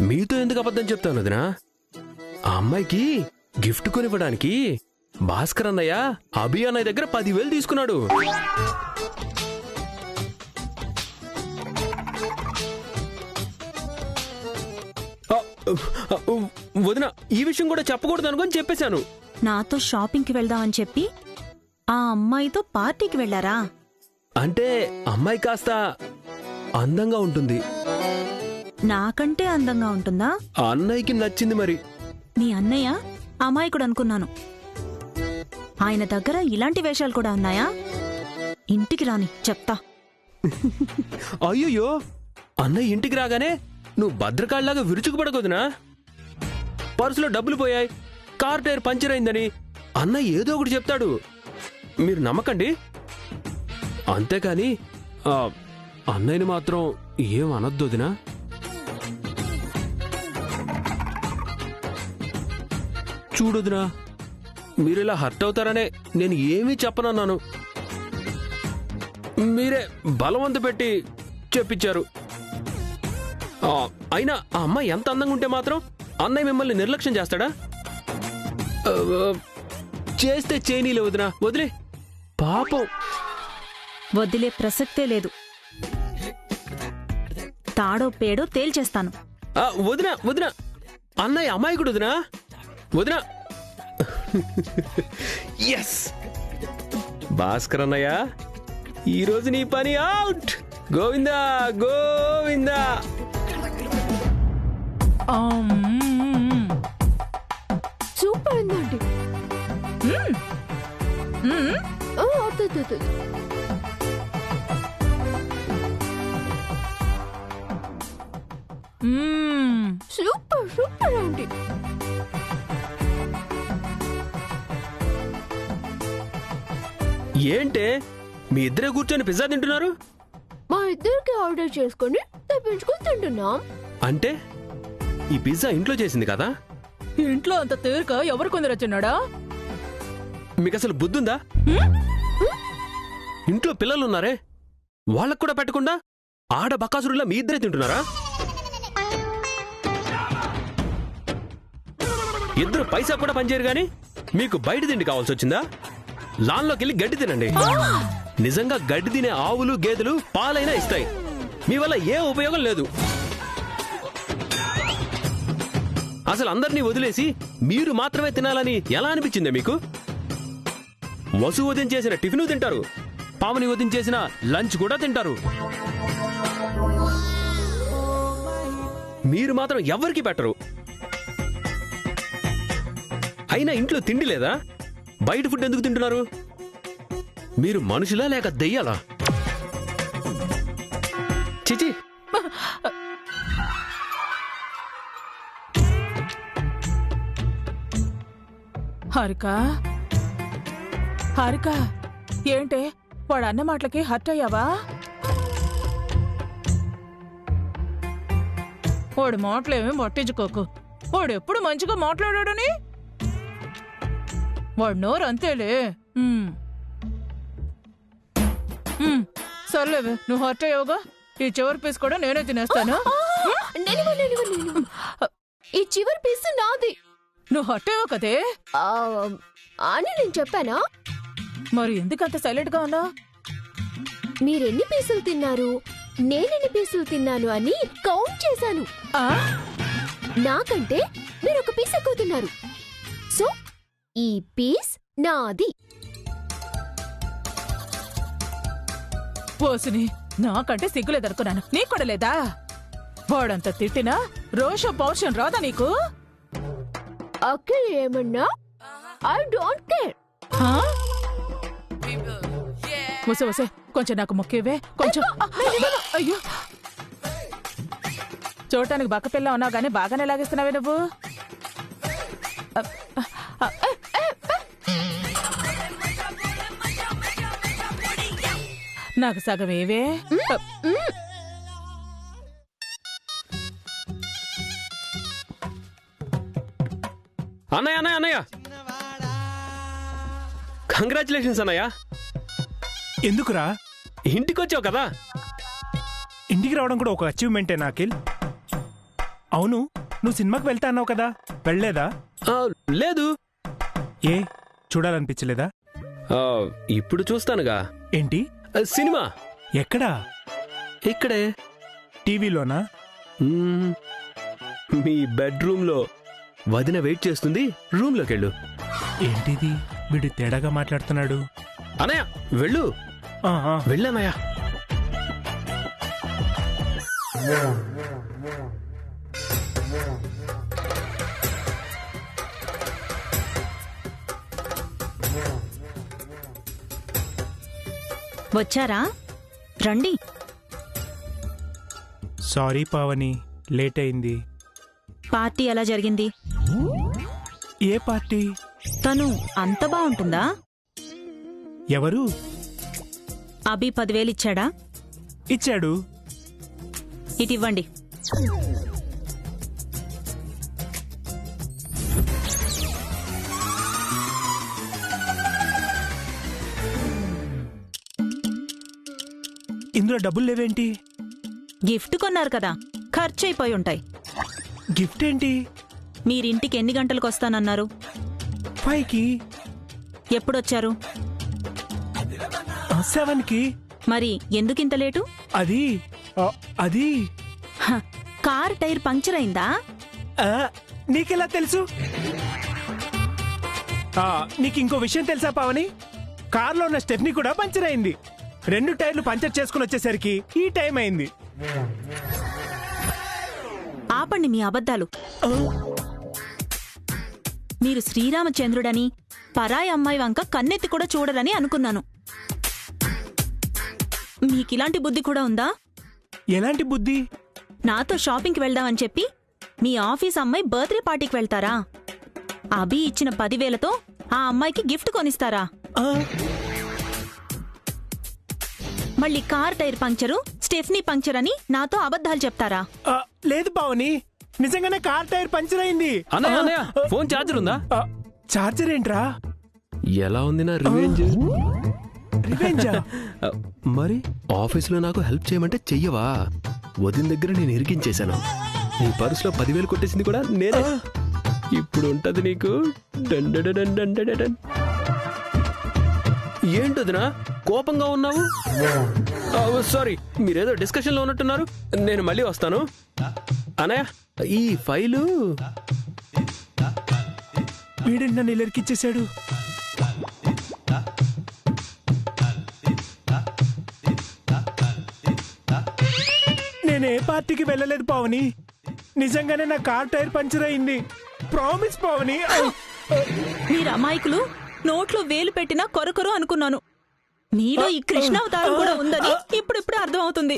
మీతో ఎందుకు అబద్ధం చెప్తాను వదినా? ఆ అమ్మాయికి గిఫ్ట్ కొనివ్వడానికి భాస్కర్ అన్నయ్య అభి అన్నయ్య దగ్గర 10,000 తీసుకున్నాడు. వదినా, ఈ విషయం కూడా చెప్పకూడదు అనుకొని చెప్పేశాను. నాతో షాపింగ్కి వెళ్దామని చెప్పి ఆ అమ్మాయితో పార్టీకి వెళ్లారా? అంటే అమ్మాయి కాస్త అందంగా ఉంటుంది. నాకంటే అందంగా ఉంటుందా? అన్నయ్యకి నచ్చింది మరి. నీ అన్నయ్య అమాయకుడు అనుకున్నాను. ఆయన దగ్గర ఇలాంటి వేషాలు కూడా ఉన్నాయా? ఇంటికి రాని చెప్తా. అయ్యో, అన్నయ్య ఇంటికి రాగానే నువ్వు భద్రకాళ్ళలాగా విరుచుకుపడకొదునా? పర్సులో డబ్బులు పోయాయి, కార్ టైర్ పంచర్ అయిందని అన్నయ్య ఏదో ఒకటి చెప్తాడు. మీరు నమ్మకండి. అంతేకాని అన్నయ్యని మాత్రం ఏం అనొద్దొదినా. చూడొదినా, మీరిలా హర్ట్ అవుతారనే నేను ఏమీ చెప్పనన్నాను. మీరే బలవంత పెట్టి చెప్పించారు. అయినా ఆ అమ్మాయి ఎంత అందంగా ఉంటే మాత్రం అన్నయ్య మిమ్మల్ని నిర్లక్ష్యం చేస్తాడా? చేస్తే చేయనీలే వదినా, వదిలే. పాపం. వదిలే ప్రసక్తే లేదు. తాడో పేడో తేల్చేస్తాను. వదినా వదినా, అన్నయ్య అమాయకుడు వదినా. వదినా. ఎస్ భాస్కర్ అన్నయ్య, ఈరోజు నీ పని అవుట్. గోవిందా గోవిందా. సూపర్ ఉందండి. సూపర్ సూపర్ అండి. ఏంటే మీ ఇద్దరే కూర్చొని పిజ్జా తింటున్నారు? మా ఇద్దరికి ఆర్డర్ చేసుకుని తెప్పించుకొని తింటున్నాం. అంటే ఈ పిజ్జా ఇంట్లో చేసింది కదా? ఇంట్లో అంత తేలిక ఎవరు కొందరొచ్చున్నాడా? మీకు అసలు బుద్ధుందా? ఇంట్లో పిల్లలున్నారే, వాళ్ళకు కూడా పెట్టకుండా ఆడ బకాసురులా మీ ఇద్దరే తింటున్నారా? ఇద్దరు పైసా కూడా పనిచేయరు గాని మీకు బయట తిండి కావాల్సి వచ్చిందా? లాన్లోకి వెళ్ళి గడ్డి తినండి. నిజంగా గడ్డి తినే ఆవులు గేదెలు పాలైనా ఇస్తాయి. మీ వల్ల ఏ ఉపయోగం లేదు. అసలు అందరినీ వదిలేసి మీరు మాత్రమే తినాలని ఎలా అనిపించిందే మీకు? వసు ఉదయం చేసిన టిఫిన్ తింటారు, పావని ఉదయం చేసిన లంచ్ కూడా తింటారు. మీరు మాత్రం ఎవరికి పెట్టరు. అయినా ఇంట్లో తిండి లేదా? బయట ఫుడ్ ఎందుకు తింటున్నారు? మీరు మనుషులా లేక దెయ్యాలా? చిచి. హారిక, హారిక, ఏంటే వాడు అన్న మాటలకి హర్ట్ అయ్యావా? వాడు మాటలేమీ పట్టించుకోకు. వాడు ఎప్పుడు మంచిగా మాట్లాడాడని వాడు నోరు అంతేలే. సర్లేవే, నువ్వు హర్ట్ అయ్యావుగా, ఈ చివరి పీస్ కూడా నేనే తినేస్తాను. ఈ చివరి పీస్ నాది. నువ్వు హర్ట్ అయ్యావు కదే అని నేను చెప్పానా? మరి ఎందుకంత సైలెంట్ గా ఉన్నా? మీరెన్ని పీసులు తిన్నారు, నేనెన్ని పీసులు తిన్నాను అని కౌంట్ చేశాను. నాకంటే మీరు ఒక పీస్ ఎక్కువ తిన్నారు. సో ఈ పీస్ నాది. పోసుని, నాకంటే సిగ్గులేదనుకున్నాను, నీకు కూడా లేదా? వాడంత తిట్టినా రోష పౌరుషం రాదా నీకు? అక్కడ ఏమన్నా ఐ డోంట్ కేర్. వసే వసే, కొంచెం నాకు మొక్కేవే కొంచెం. అయ్యో, చూడటానికి బక్కపిల్ల ఉన్నావు గానీ బాగానే లాగేస్తున్నావే నువ్వు. నాకు సగం ఏవే. అన్నయ్య అన్నయ్య అన్నయ్య, కంగ్రాచులేషన్స్ అన్నయ్య. ఎందుకురా? ఇంటికి వచ్చావు కదా. ఇంటికి రావడం కూడా ఒక అచీవ్మెంటే నాకిల్. అవును, నువ్వు సినిమాకి వెళ్తా అన్నావు కదా, వెళ్ళలేదా? ఆ, లేదు. ఏ చూడాలనిపించలేదా? ఆ, ఇప్పుడు చూస్తానుగా. ఏంటి? సినిమా ఎక్కడా? ఇక్కడే. టీవీలోనా? మ్మ్. మీ బెడ్రూమ్లో. వదిన వెయిట్ చేస్తుంది, రూమ్లోకి వెళ్ళు. ఏంటిది, వీడు తేడాగా మాట్లాడుతున్నాడు. అనయ్య వెళ్ళు. ఆహా. వెళ్ళన్నయ్య. వచ్చారా? రండి. సారీ పావని, లేట్ అయింది. పార్టీ ఎలా జరిగింది? ఏ పార్టీ? తను అంత బాగుంటుందా? ఎవరు? అభి 10,000 ఇచ్చాడా? ఇచ్చాడు. ఇటివ్వండి. ఇందులో డబ్బులు లేవేంటి? గిఫ్ట్ కొన్నారు కదా, ఖర్చు అయిపోయి ఉంటాయి. గిఫ్ట్ ఏంటి? మీరింటికి ఎన్ని గంటలకు వస్తానన్నారు? 5కి. ఎప్పుడొచ్చారు? 7కి. మరి ఎందుకింత లేటు? అది అది హ, కార్ టైర్ పంక్చర్ అయిందా? ఆ, నీకెలా తెలుసు? నీకు ఇంకో విషయం తెలుసా పావని? కార్లో ఉన్న స్టెప్నీ కూడా పంచర్ అయింది. 2 టైర్లు పంచర్ చేసుకుని వచ్చేసరికి ఈ టైం అయింది. ఆపండి మీ అబద్ధాలు. మీరు శ్రీరామచంద్రుడని, పరాయి అమ్మాయి వంక కన్నెత్తి కూడా చూడరని అనుకున్నాను. మీకిలాంటి బుద్ధి కూడా ఉందా? ఎలాంటి బుద్ధి? నాతో షాపింగ్కి వెళ్దామని చెప్పి మీ ఆఫీస్ అమ్మాయి బర్త్డే పార్టీకి వెళ్తారా? అభి ఇచ్చిన 10,000తో ఆ అమ్మాయికి గిఫ్ట్ కొనిస్తారా? ఆ, మళ్ళీ కార్ టైర్ పంక్చరు, స్టెఫ్నీ పంక్చర్ అని నాతో అబద్ధాలు చెప్తారా? లేదు పావని, నిజంగానే కార్ టైర్ పంచర్ అయింది. అన్నయ్య అన్నయ్య, ఫోన్ ఛార్జర్ ఉందా? చార్జర్ ఏంట్రా? ఎలా ఉంది నా రివెంజ్? రివెంజా? మరి ఆఫీసులో నాకు హెల్ప్ చేయమంటే చెయ్యవా? వదిన దగ్గర నేను ఇరికించేశాను. నీ పర్సులో 10,000 కొట్టేసింది కూడా నేనే. ఇప్పుడు ఉంటది నీకు. డండడడండడడడన్. ఏంటదినా కోపంగా ఉన్నావు? సారీ, మీరేదో డిస్కషన్ లో ఉన్నట్టున్నారు. నేను మళ్ళీ వస్తాను. అనయ్య, ఈ ఫైలు. వీడింటి నన్ను ఇరికిచ్చేశాడు. నేనే పార్టీకి వెళ్ళలేదు పావని. నిజంగానే నా కార్ టైర్ పంచర్ అయింది. ప్రామిస్ పావని. మీరు అమాయకులు. నోట్లో వేలు పెట్టినా కొరకొరు అనుకున్నాను. మీలో ఈ కృష్ణావతారం కూడా ఉందని ఇప్పుడిప్పుడే అర్థమవుతుంది.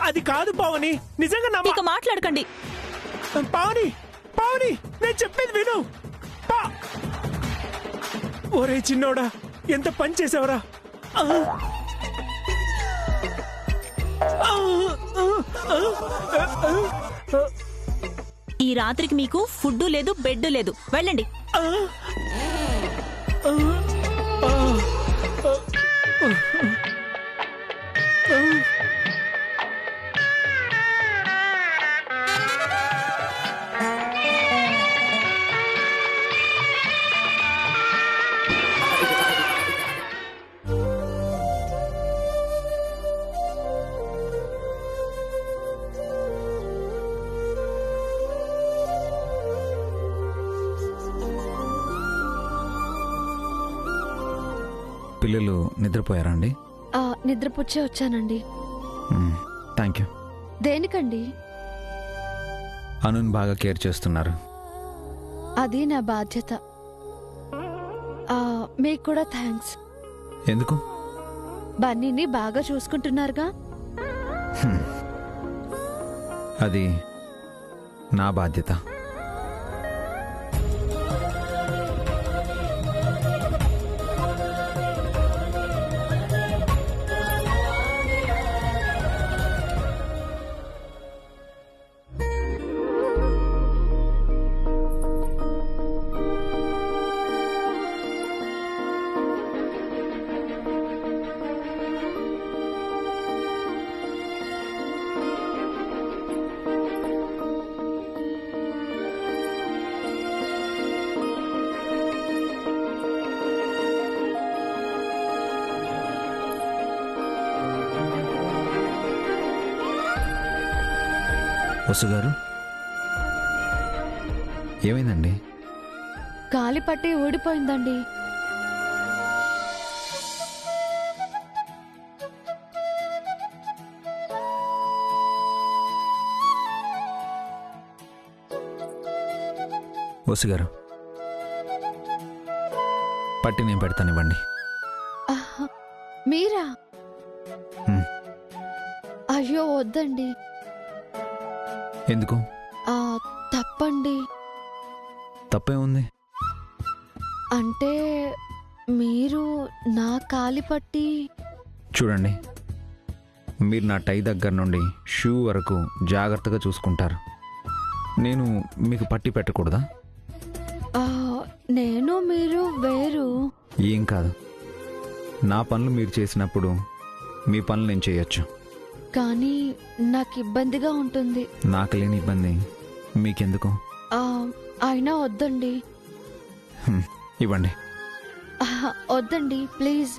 అది కాదు పావని, నిజంగా నా ఇక మాట్లాడకండి. పావని, పావని, నేను చెప్పేది విను. ఒరే చిన్నోడా, ఎంత పని చేసావరా? ఈ రాత్రికి మీకు ఫుడ్ లేదు, బెడ్ లేదు. వెళ్ళండి. పిల్లలు నిద్రపోయారా అండి? నిద్రపుచ్చే వచ్చానండి. Thank you. దేనికండి? అనుని బాగా కేర్ చేస్తున్నారు. అది నా బాధ్యత. మీకు కూడా థ్యాంక్స్. ఎందుకు? బన్నీని బాగా చూసుకుంటున్నారుగా. అది నా బాధ్యత. వసు గారు ఏమైందండి? కాలి పట్టి ఊడిపోయిందండి. వసు గారు పట్టి నేను పెడతానివ్వండి. ఆహా, మీరా? హ్మ్. అయ్యో వద్దండి. ఎందుకు? తప్పండి. తప్పే ఉంది? అంటే మీరు నా కాలి పట్టి. చూడండి, మీరు నా టై దగ్గర నుండి షూ వరకు జాగ్రత్తగా చూసుకుంటారు. నేను మీకు పట్టి పెట్టకూడదా? నేను మీరు వేరు. ఏం కాదు, నా పనులు మీరు చేసినప్పుడు మీ పనులు నేను చేయొచ్చు. కానీ నాకు ఇబ్బందిగా ఉంటుంది. నాకు లేని ఇబ్బంది మీకెందుకు? అయినా వద్దండి. ఇవ్వండి. వద్దండి ప్లీజ్.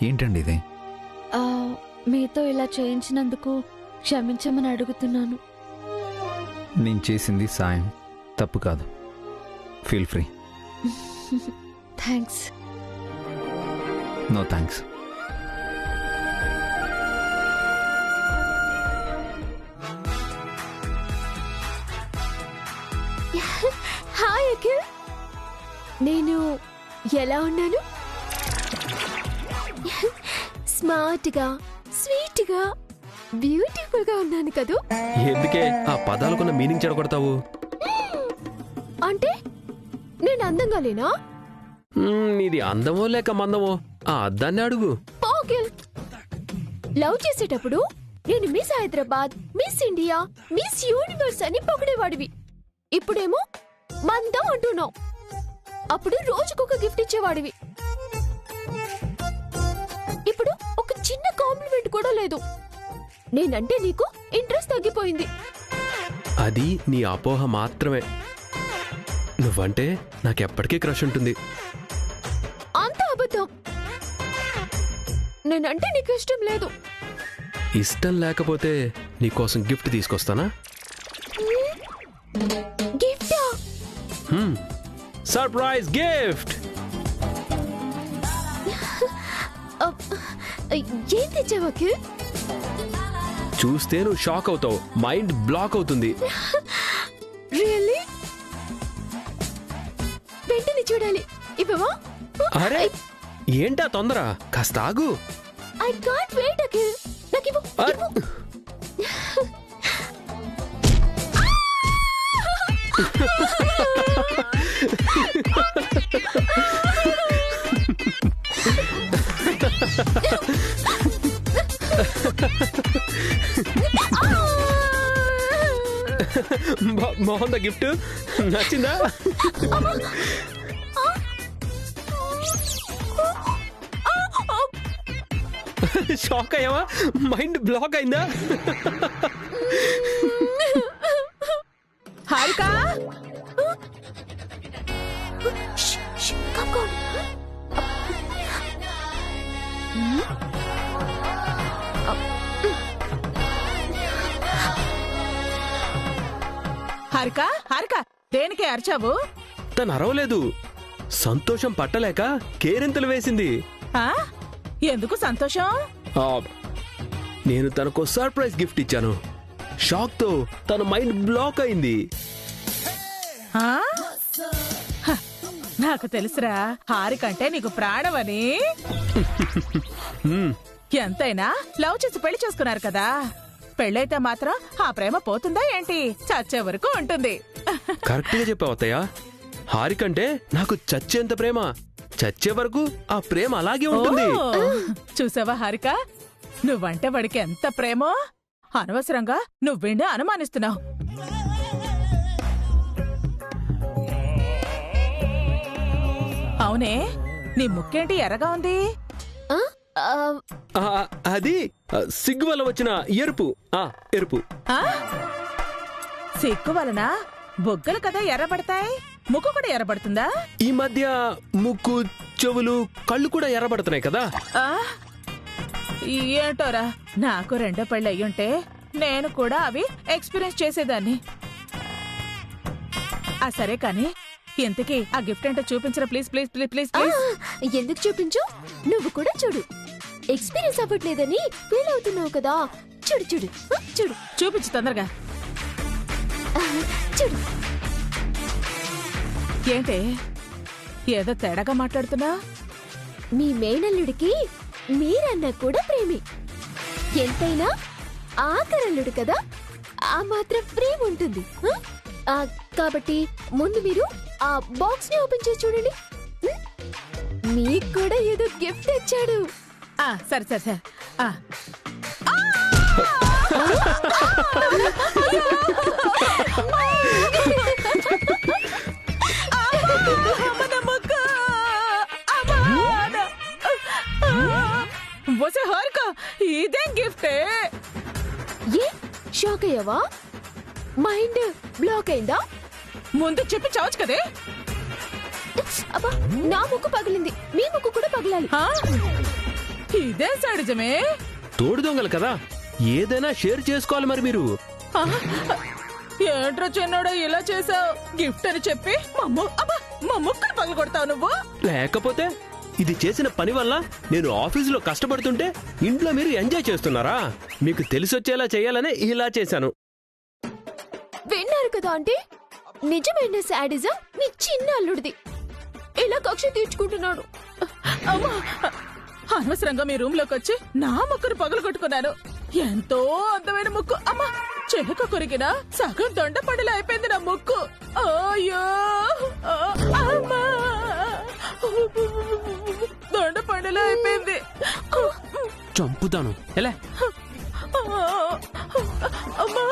ఏంటండి ఇది? మీతో ఇలా చేయించినందుకు క్షమించమని అడుగుతున్నాను. నేను చేసింది సాయం, తప్పు కాదు. Feel free. Thanks. No thanks. Hi Akhil, నేను ఎలా ఉన్నాను? స్మార్ట్ గా, స్వీట్ గా, బ్యూటిఫుల్ గా ఉన్నాను కదూ? ఎందుకే ఆ పదాలకున్న మీనింగ్ చెడగొడతావు? అంటే నేను అందంగా లేనా? నీది అందమో లేక మందమో ఆ అద్దాన్ని అడుగు. అఖిల్, లవ్ చేసేటప్పుడు నేను miss Hyderabad, miss India, miss universe అని పొగిడేవాడివి. ఇప్పుడేమో మందం అంటున్నావు. అప్పుడు రోజుకొక గిఫ్ట్ ఇచ్చేవాడివి. ఇప్పుడు ఒక చిన్న కాంప్లిమెంట్ కూడా లేదు. నేనంటే నీకు ఇంట్రెస్ట్ తగ్గిపోయింది. అది నీ అపోహ మాత్రమే. నువ్వంటే నాకెప్పటికీ క్రష్ ఉంటుంది. అంత అబద్ధం. నేనంటే నీకు ఇష్టం లేదు. ఇష్టం లేకపోతే నీకోసం గిఫ్ట్ తీసుకొస్తానా? గిఫ్టా? Surprise gift. ఏం తెచ్చావు అఖిల్? చూస్తే నువ్వు షాక్ అవుతావు, మైండ్ బ్లాక్ అవుతుంది. రియల్లీ? వెంటనే చూడాలి. ఇవ్వవా? అరే ఏంటా తొందర, కాస్త ఆగు. I can't wait Akhil. నాకు ఇవ్వు. బాగుందా గిఫ్ట్? నచ్చిందా? షాక్ అయ్యావా? మైండ్ బ్లాక్ అయిందా? హారిక, హారిక, హారిక, దేనికి అరిచావు? తను అరవలేదు, సంతోషం పట్టలేక కేరింతలు వేసింది. ఆ? ఎందుకు సంతోషం? ఆ, నేను తనకు సర్ప్రైజ్ గిఫ్ట్ ఇచ్చాను. షాక్ తో తన మైండ్ బ్లాక్ అయింది. ఆ? హ, నాకు తెలుసురా, హారికంటే నీకు ప్రాణమని. ఎంతైనా లవ్ చేసి పెళ్లి చేసుకున్నారు కదా, పెళ్ళైతే మాత్రం ఆ ప్రేమ పోతుందా ఏంటి? చచ్చే వరకు ఉంటుంది. కరెక్ట్ గా చెప్పావు అత్తయ్య. హారికంటే నాకు చచ్చేంత ప్రేమ. చచ్చే వరకు ఆ ప్రేమ అలాగే ఉంటుంది. ఓ, చూసావా హారిక, నువ్వంటే వాడికి ఎంత ప్రేమో. అనవసరంగా నువ్వేండి అనుమానిస్తున్నావు. అవునే, నీ ముక్కేంటి ఎర్రగా ఉంది? ఆ, అది సిగ్గు వల్ల వచ్చిన ఎరుపు. ఎరుపు. ఆ? సిగ్గు వలన బొగ్గలు కదా ఎర్రబడతాయి, ముక్కు కూడా ఎర్రబడుతుందా? ఈ మధ్య ముక్కు, చెవులు, కళ్ళు కూడా ఎర్రబడుతున్నాయి కదా. ఆ? ఏంటోరా, నాకు రెండో పెళ్ళి అయ్యుంటే నేను కూడా అవి ఎక్స్పీరియన్స్ చేసేదాన్ని. ఆ సరే కాని, ఇంతకీ ఆ గిఫ్ట్ ఏంటో చూపించరా please please please please please. ఎందుకు చూపించు? నువ్వు కూడా చూడు. ఎక్స్పీరియన్స్ అవ్వట్లేదని ఫీల్ అవుతున్నావు కదా. చూడు చూడు చూడు. చూపించు తొందరగా. చూడు. ఏంటి ఏదో తేడాగా మాట్లాడుతున్నా? మీ మేనల్లుడికి మీరన్నా కూడా ప్రేమి. ఎంతైనా ఆఖరల్లుడు కదా, ఆ మాత్రం ప్రేమ ఉంటుంది. కాబట్టి ముందు మీరు ఆ బాక్స్ ని ఓపెన్ చేసి చూడండి. మీకు కూడా ఏదో గిఫ్ట్ తెచ్చాడు. సరే సరే సరే. హారిక, ఇదేం గిఫ్టే? ఏ షాక్ అయ్యావా? మైండ్ బ్లాక్ అయిందా? ముందు చెప్పి చావచ్చు కదే. అబ్బా, నా ముక్కు పగిలింది, మీ ముక్కు కూడా పగిలాలి. ఇదే సడిజమే. తోడు దొంగలు కదా, ఏదైనా షేర్ చేసుకోవాలి మరి మీరు. ఏంట్రా చిన్నోడా ఇలా చేసావు? గిఫ్ట్ అని చెప్పి మా ముక్కలు పగలు కొడతావు నువ్వు. లేకపోతే ఇది చేసిన పని వల్ల నేను ఆఫీసులో కష్టపడుతుంటే ఇంట్లో మీరు ఎంజాయ్ చేస్తున్నారా? మీకు తెలిసొచ్చేలా చేయాలనే ఇలా చేశాను. విన్నారు కదా అంటే, నిజమైన శాడిజం మీ చిన్న అల్లుడిది. ఇలా కక్ష తీర్చుకుంటున్నాడు. అమ్మా, అనవసరంగా మీ రూమ్ లోకి వచ్చి నా ముక్కును పగలు కొట్టుకున్నాను. ఎంతో అందమైన ముక్కు. అమ్మా, చెనుక కొరికిన సగం దొండ పండులో అయిపోయింది నా ముక్కు. అయ్యో, అమ్మా, దొండ పండులో అయిపోయింది. చంపుతాను ఎలా? అమ్మా